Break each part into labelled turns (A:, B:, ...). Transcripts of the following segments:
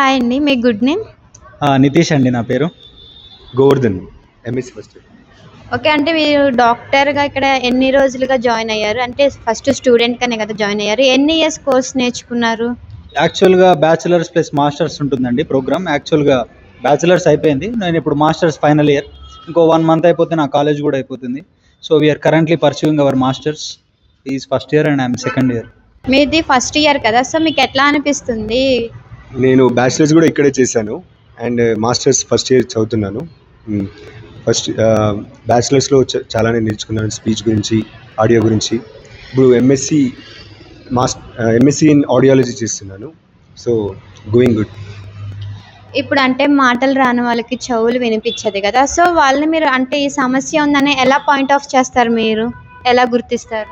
A: Hi అండి. మీ good name?
B: Nitish అండి నా పేరు.
C: Govardhan MSc first year.
A: Okay. అంటే మీరు డాక్టర్‌గా ఇక్కడ ఎన్ని రోజులుగా జాయిన్ అయ్యారు? అంటే ఫస్ట్ స్టూడెంట్‌గానే కదా జాయిన్ అయ్యారు. ఎన్ని ఇయర్స్ కోర్స్ నేర్చుకున్నారు?
B: యాక్చువల్‌గా బ్యాచిలర్స్ ప్లస్ మాస్టర్స్ ఉంటుందండి ప్రోగ్రామ్. యాక్చువల్‌గా బ్యాచిలర్స్ అయిపోయింది. నేను ఇప్పుడు మాస్టర్స్ ఫైనల్ ఇయర్. ఇంకో 1 మంత్ అయిపోతే నా కాలేజ్ కూడా అయిపోతుంది. So we are currently pursuing our masters. He is first year and I am second year.
A: మీది ఫస్ట్ ఇయర్ కదా! సో మీకు ఎట్లా అనిపిస్తుంది?
C: నేను బ్యాచిలర్స్ కూడా ఇక్కడే చేశాను అండ్ మాస్టర్స్ ఫస్ట్ ఇయర్ చదువుతున్నాను. ఫస్ట్ బ్యాచిలర్స్లో చాలానే నేర్చుకున్నాను, స్పీచ్ గురించి, ఆడియో గురించి. ఇప్పుడు ఎంఎస్సి ఇన్ ఆడియాలజీ చేస్తున్నాను. So going good.
A: ఇప్పుడు అంటే మాటలు రాని వాళ్ళకి చెవులు వినిపించదు కదా! సో వాళ్ళని మీరు అంటే ఈ సమస్య ఉందని ఎలా పాయింట్ ఆఫ్ చేస్తారు మీరు? ఎలా గుర్తిస్తారు?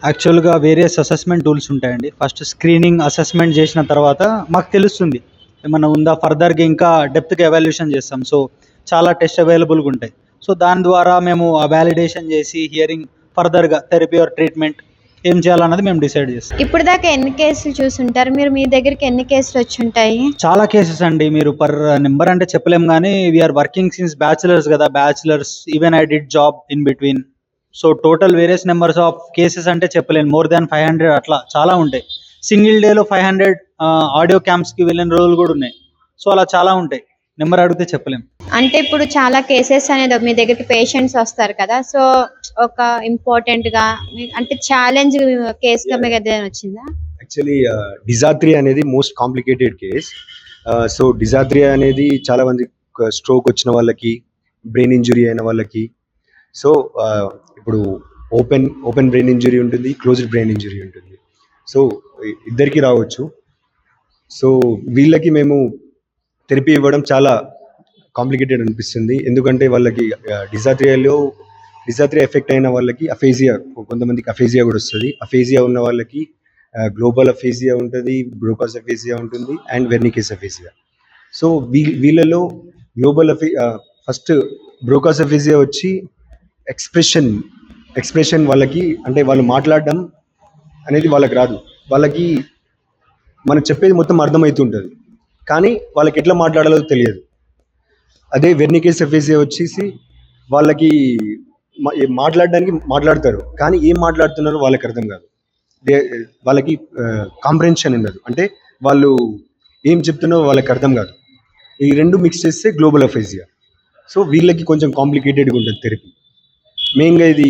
B: యాక్చువల్‌గా వేరియస్ అసెస్మెంట్ టూల్స్ ఉంటాయండి. ఫస్ట్ స్క్రీనింగ్ అసెస్మెంట్ చేసిన తర్వాత మాకు తెలుస్తుంది ఏమన్నా ఉందా, ఫర్దర్‌గా ఇంకా డెప్త్‌గా ఎవాల్యుయేషన్ చేస్తాం. సో చాలా టెస్ట్ అవైలబుల్గా ఉంటాయి. సో దాని ద్వారా మేము ఆ వ్యాలిడేషన్ చేసి హియరింగ్ ఫర్దర్‌గా థెరపీ ఆర్ ట్రీట్మెంట్ ఏం చేయాలన్నది మేము డిసైడ్ చేస్తాం.
A: ఇప్పుడు దాకా ఎన్ని కేసులు చూసుంటారు? మీరు మీ దగ్గరికి ఎన్ని కేసులు వచ్చుంటాయి?
B: చాలా కేసెస్ అండి. మీరు పర్ నెంబర్ అంటే చెప్పలేం కానీ వీఆర్ వర్కింగ్ సిన్స్ బ్యాచిలర్స్ కదా, bachelors even I did job in between. So total various numbers of cases అంటే చెప్పలేను. మోర్ దాన్ 500 అట్లా చాలా ఉంటాయి. సింగిల్ డేలో 500 ఆడియో క్యాంప్స్కి వెళ్ళిన రోజులు కూడా ఉన్నాయి. సో అలా చాలా ఉంటాయి. నెంబర్ అడిగితే చెప్పలేం.
A: అంటే ఇప్పుడు చాలా కేసెస్ అనేది మీ దగ్గరికి పేషెంట్స్ వస్తారు కదా! సో ఒక ఇంపార్టెంట్‌గా అంటే ఛాలెంజ్ కేస్‌గా మీకు ఏదైనా వచ్చిందా?
C: యాక్చువల్లీ డిజార్త్రియా అనేది మోస్ట్ కాంప్లికేటెడ్ కేస్. సో డిజార్త్రియా అనేది చాలా మంది స్ట్రోక్ వచ్చిన వాళ్ళకి, బ్రెయిన్ ఇంజురీ అయిన వాళ్ళకి. సో ఇప్పుడు ఓపెన్ బ్రెయిన్ ఇంజురీ ఉంటుంది, క్లోజ్డ్ బ్రెయిన్ ఇంజురీ ఉంటుంది. సో ఇద్దరికి రావచ్చు. సో వీళ్ళకి మేము థెరపీ ఇవ్వడం చాలా కాంప్లికేటెడ్ అనిపిస్తుంది. ఎందుకంటే వాళ్ళకి డిజార్త్రియా ఎఫెక్ట్ అయిన వాళ్ళకి అఫేజియా, కొంతమందికి అఫేజియా కూడా వస్తుంది. అఫేజియా ఉన్న వాళ్ళకి గ్లోబల్ అఫేజియా ఉంటుంది, బ్రోకాస్ అఫేజియా ఉంటుంది అండ్ వెర్నికేస్ అఫేజియా. సో వీళ్ళలో ఫస్ట్ బ్రోకాస్ అఫేజియా వచ్చి ఎక్స్ప్రెషన్ వాళ్ళకి, అంటే వాళ్ళు మాట్లాడడం అనేది వాళ్ళకి రాదు. వాళ్ళకి మనం చెప్పేది మొత్తం అర్థమవుతుంటుంది కానీ వాళ్ళకి ఎట్లా మాట్లాడాలో తెలియదు. అదే వెర్నికేస్ అఫేజియా వచ్చేసి వాళ్ళకి మాట్లాడడానికి మాట్లాడతారు కానీ ఏం మాట్లాడుతున్నారో వాళ్ళకి అర్థం కాదు. వాళ్ళకి కాంప్రహెన్షన్ ఉండదు, అంటే వాళ్ళు ఏం చెప్తున్నారో వాళ్ళకి అర్థం కాదు. ఈ రెండు మిక్స్ చేస్తే గ్లోబల్ అఫేజియా. సో వీళ్ళకి కొంచెం కాంప్లికేటెడ్గా ఉంటుంది థెరపీ. మెయిన్గా ఇది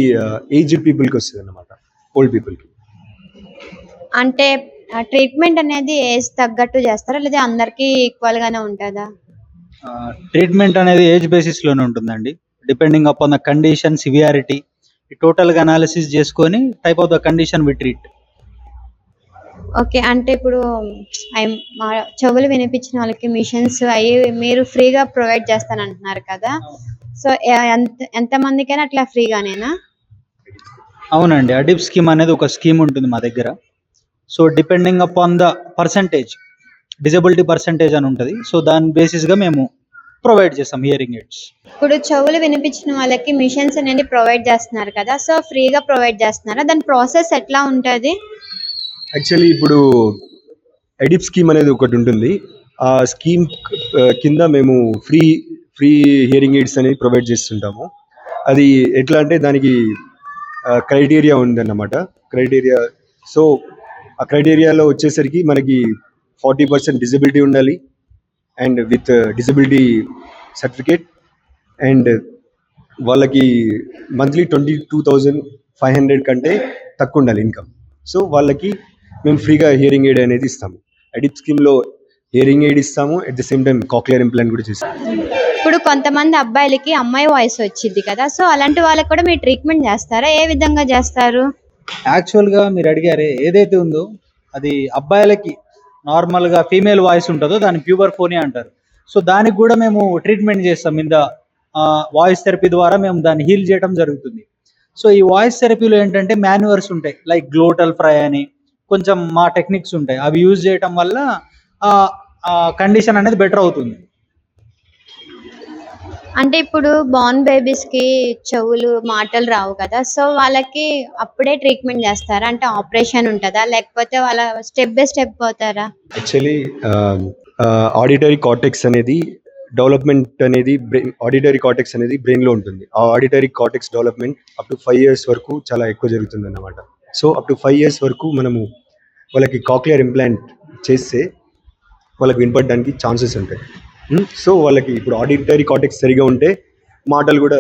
C: ఏజ్డ్ పీపుల్కి వస్తుంది అన్నమాట, ఓల్డ్ పీపుల్కి.
A: అంటే ట్రీట్మెంట్ అనేది ఏజ్ తగ్గట్టు చేస్తారా? లేదా అందరికీ ఈక్వల్‌గానే ఉంటదా?
B: ట్రీట్మెంట్ అనేది ఏజ్ బేసిస్‌లోనే ఉంటుందండి. Depending upon the condition, severity, టోటల్‌గా అనాలిసిస్ చేసుకొని type of the condition we treat.
A: Okay. అంటే ఇప్పుడు మా చెవులు వినిపించిన వాళ్ళకి మిషన్స్ అయ్యి మీరు ఫ్రీగా ప్రొవైడ్ చేస్తానంటున్నారు కదా! సో ఎంతమందికైనా అట్లా ఫ్రీగానేనా?
B: అవునండి. అడిప్ స్కీమ్ అనేది ఒక స్కీమ్ ఉంటుంది మా దగ్గర. So depending upon the percentage, disability percentage అని ఉంటుంది. సో దాని బేసిస్గా మేము ప్రొవైడ్ చేస్తాం హియరింగ్ ఎయిడ్స్.
A: ఇప్పుడు చెవులు వినిపించిన వాళ్ళకి మిషన్స్ అనేది ప్రొవైడ్ చేస్తున్నారు కదా! సో ఫ్రీగా ప్రొవైడ్ చేస్తున్నారా? దాని ప్రాసెస్ ఎట్లా ఉంటుంది?
C: యాక్చువల్లీ ఇప్పుడు ఎడిప్ స్కీమ్ అనేది ఒకటి ఉంటుంది. ఆ స్కీమ్ కింద మేము ఫ్రీ హియరింగ్ ఎయిడ్స్ అనేది ప్రొవైడ్ చేస్తుంటాము. అది ఎట్లా అంటే దానికి క్రైటీరియా ఉందన్నమాట. సో ఆ క్రైటీరియాలో వచ్చేసరికి మనకి 40% డిజబిలిటీ ఉండాలి and with disability certificate and వాళ్ళకి మంత్లీ 22,500 కంటే తక్కువ ఉండాలి ఇన్కమ్. సో వాళ్ళకి మేము ఫ్రీగా హియరింగ్ ఎయిడ్ అనేది ఇస్తాము. ఎడిప్ స్కీమ్లో హియరింగ్ ఎయిడ్ ఇస్తాము, at the same time cochlear implant కూడా చేస్తాము.
A: ఇప్పుడు కొంతమంది అబ్బాయిలకి అమ్మాయి వాయిస్ వచ్చింది కదా! సో అలాంటి వాళ్ళకి కూడా మీరు ట్రీట్మెంట్ చేస్తారా? ఏ విధంగా చేస్తారు?
B: యాక్చువల్గా మీరు అడిగారే ఏదైతే ఉందో అది అబ్బాయిలకి నార్మల్గా ఫీమేల్ వాయిస్ ఉంటుందో దాన్ని ప్యూబర్ ఫోనియా అంటారు. సో దానికి కూడా మేము ట్రీట్మెంట్ చేస్తాం. ఇన్ ద వాయిస్ థెరపీ ద్వారా మేము దాన్ని హీల్ చేయడం జరుగుతుంది. సో ఈ వాయిస్ థెరపీలో ఏంటంటే మాన్యువర్స్ ఉంటాయి, లైక్ గ్లోటల్ ఫ్రై అని కొంచెం మా టెక్నిక్స్ ఉంటాయి. అవి యూజ్ చేయటం వల్ల కండిషన్ అనేది బెటర్ అవుతుంది.
A: అంటే ఇప్పుడు బార్న్ బేబీస్‌కి చెవులు, మాటలు రావు కదా! సో వాళ్ళకి అప్పుడే ట్రీట్మెంట్ చేస్తారా? అంటే ఆపరేషన్ ఉంటదా? లేకపోతే వాళ్ళ స్టెప్ బై స్టెప్ పోతారా?
C: యాక్చువల్లీ ఆడిటరీ కార్టెక్స్ అనేది డెవలప్మెంట్ అనేది ఆడిటరీ కార్టెక్స్ అనేది బ్రెయిన్లో ఉంటుంది. ఆ auditory cortex development up to 5 years వరకు చాలా ఎక్కువ జరుగుతుంది అన్నమాట. సో అప్ టు 5 years వరకు మనము వాళ్ళకి కాక్లియర్ ఇంప్లాంట్ చేస్తే వాళ్ళకి వినపడడానికి ఛాన్సెస్ ఉంటాయి. సో వాళ్ళకి ఇప్పుడు ఆడిటరీ కార్టెక్స్ సరిగా ఉంటే మాటలు కూడా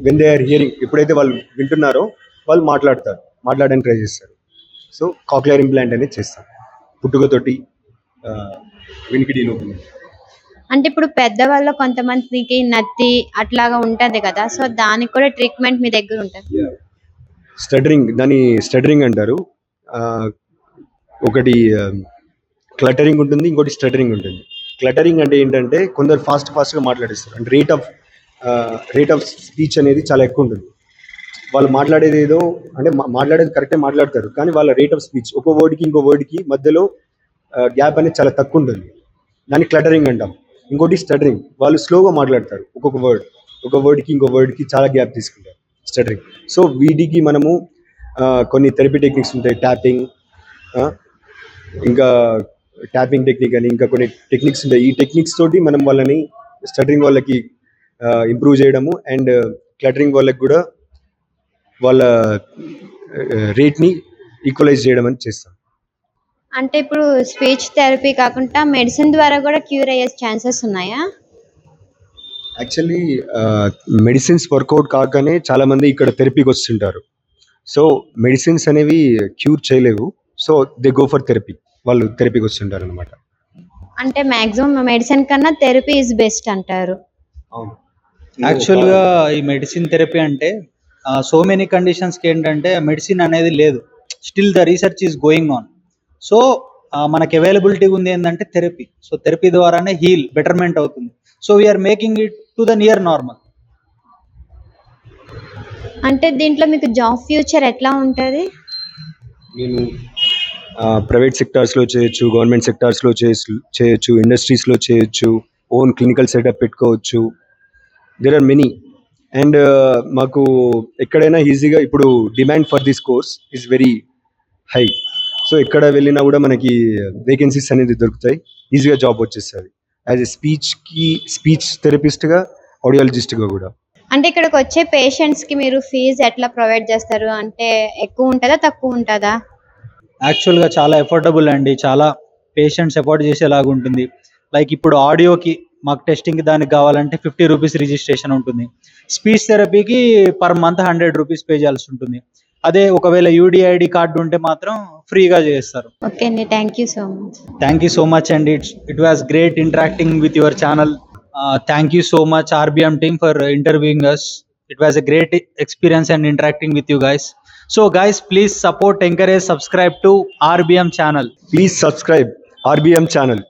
C: వెన్ దే ఆర్ హియరింగ్, ఎప్పుడైతే వాళ్ళు వింటున్నారో వాళ్ళు మాట్లాడడానికి ట్రై చేస్తారు. సో కాక్లియర్ ఇంప్లాంట్ అనేది చేస్తాం పుట్టుకతోటి వినికిడి లోపల.
A: అంటే ఇప్పుడు పెద్దవాళ్ళు కొంతమందికి నత్తి అట్లాగా ఉంటది కదా, సో దానికి కూడా ట్రీట్మెంట్ మీ దగ్గర ఉంటుంది.
C: స్టటరింగ్ అంటారు. ఒకటి క్లటరింగ్ ఉంటుంది, ఇంకోటి స్టటరింగ్ ఉంటుంది. క్లటరింగ్ అంటే ఏంటంటే కొందరు ఫాస్ట్గా మాట్లాడేస్తారు, అంటే రేట్ ఆఫ్ స్పీచ్ అనేది చాలా ఎక్కువ ఉంటుంది. వాళ్ళు మాట్లాడేది ఏదో అంటే మాట్లాడేది కరెక్టే మాట్లాడతారు, కానీ వాళ్ళ రేట్ ఆఫ్ స్పీచ్ ఒక వర్డ్కి ఇంకో వర్డ్కి మధ్యలో గ్యాప్ అనేది చాలా తక్కువ ఉంటుంది. దాన్ని క్లటరింగ్ అంటాం. ఇంకోటి స్టటరింగ్, వాళ్ళు స్లోగా మాట్లాడతారు, ఒక వర్డ్కి ఇంకో వర్డ్కి చాలా గ్యాప్ తీసుకుంటారు, స్టటరింగ్. సో వీటికి మనము కొన్ని థెరపీ టెక్నిక్స్ ఉంటాయి, ఇంకా ట్యాపింగ్ టెక్నిక్ అని ఇంకా కొన్ని టెక్నిక్స్ ఉంటాయి. ఈ టెక్నిక్స్ తోటి మనం వాళ్ళని స్టటరింగ్ వాళ్ళకి ఇంప్రూవ్ చేయడము అండ్ క్లటరింగ్ వాళ్ళకి కూడా వాళ్ళ రేట్ని ఈక్వలైజ్ చేయడం అని చేస్తాం.
A: అంటే ఇప్పుడు స్పీచ్ థెరపీ కాకుండా మెడిసిన్ ద్వారా కూడా క్యూర్ అయ్యే ఛాన్సెస్ ఉన్నాయా?
C: యాక్చువల్లీ మెడిసిన్స్ వర్కౌట్ కాకనే చాలామంది ఇక్కడ థెరపీకి వస్తుంటారు. సో మెడిసిన్స్ అనేవి క్యూర్ చేయలేవు, so they go for therapy, వాళ్ళు థెరపీకి వస్తుంటారు అనమాట.
A: అంటే మాక్సిమం మెడిసిన్ కన్నా థెరపీ ఇస్ బెస్ట్ అంటారు.
C: అవును.
B: యాక్చువల్గా ఈ మెడిసిన్ థెరపీ అంటే సో మెనీ కండిషన్స్కి ఏంటంటే మెడిసిన్ అనేది లేదు, still the research is going on. So మనకి అవైలబిలిటీ ఉంది ఏంటంటే థెరపీ. సో థెరపీ ద్వారానే బెటర్మెంట్ అవుతుంది. So we are making it to the near normal.
A: అంటే దీంట్లో మీకు జాబ్ ఫ్యూచర్ ఎట్లా ఉంటుంది?
C: మేము ప్రైవేట్ సెక్టార్స్లో చేయొచ్చు, గవర్నమెంట్ సెక్టార్స్లో చేయొచ్చు, ఇండస్ట్రీస్లో చేయొచ్చు, ఓన్ క్లినికల్ సెటప్ పెట్టుకోవచ్చు. There are many. అండ్ మాకు ఎక్కడైనా ఈజీగా ఇప్పుడు demand for this course is very high. So ఎక్కడ వెళ్ళినా కూడా మనకి వేకెన్సీస్ అనేది దొరుకుతాయి, ఈజీగా జాబ్ వచ్చేస్తుంది యాజ్ ఎ స్పీచ్ థెరపిస్ట్గా, ఆడియాలజిస్ట్గా కూడా.
A: అంటే ఇక్కడికి వచ్చే పేషెంట్స్కి మీరు ఫీజు ఎట్లా ప్రొవైడ్ చేస్తారు? అంటే ఎక్కువ ఉంటుందా తక్కువ ఉంటుందా?
B: యాక్చువల్గా చాలా ఎఫోర్డబుల్ అండి, చాలా పేషెంట్స్ ఎఫోర్డ్ చేసేలాగా ఉంటుంది. లైక్ ఇప్పుడు ఆడియోకి మాకు టెస్టింగ్కి దానికి కావాలంటే 50 రూపీస్ రిజిస్ట్రేషన్ ఉంటుంది. స్పీచ్ థెరపీకి పర్ మంత్ 100 రూపీస్ పే చేయాల్సి ఉంటుంది. అదే ఒకవేళ యూడిఐడి కార్డు ఉంటే మాత్రం ఫ్రీగా చేస్తారు.
A: ఓకే అండి, thank you so much.
B: Thank you so much అండి. It was great interacting with your channel. Thank you so much RBM team for interviewing us. It was a great experience and interacting with you guys. So guys, please support, encourage, subscribe to RBM channel.
C: Please subscribe RBM channel.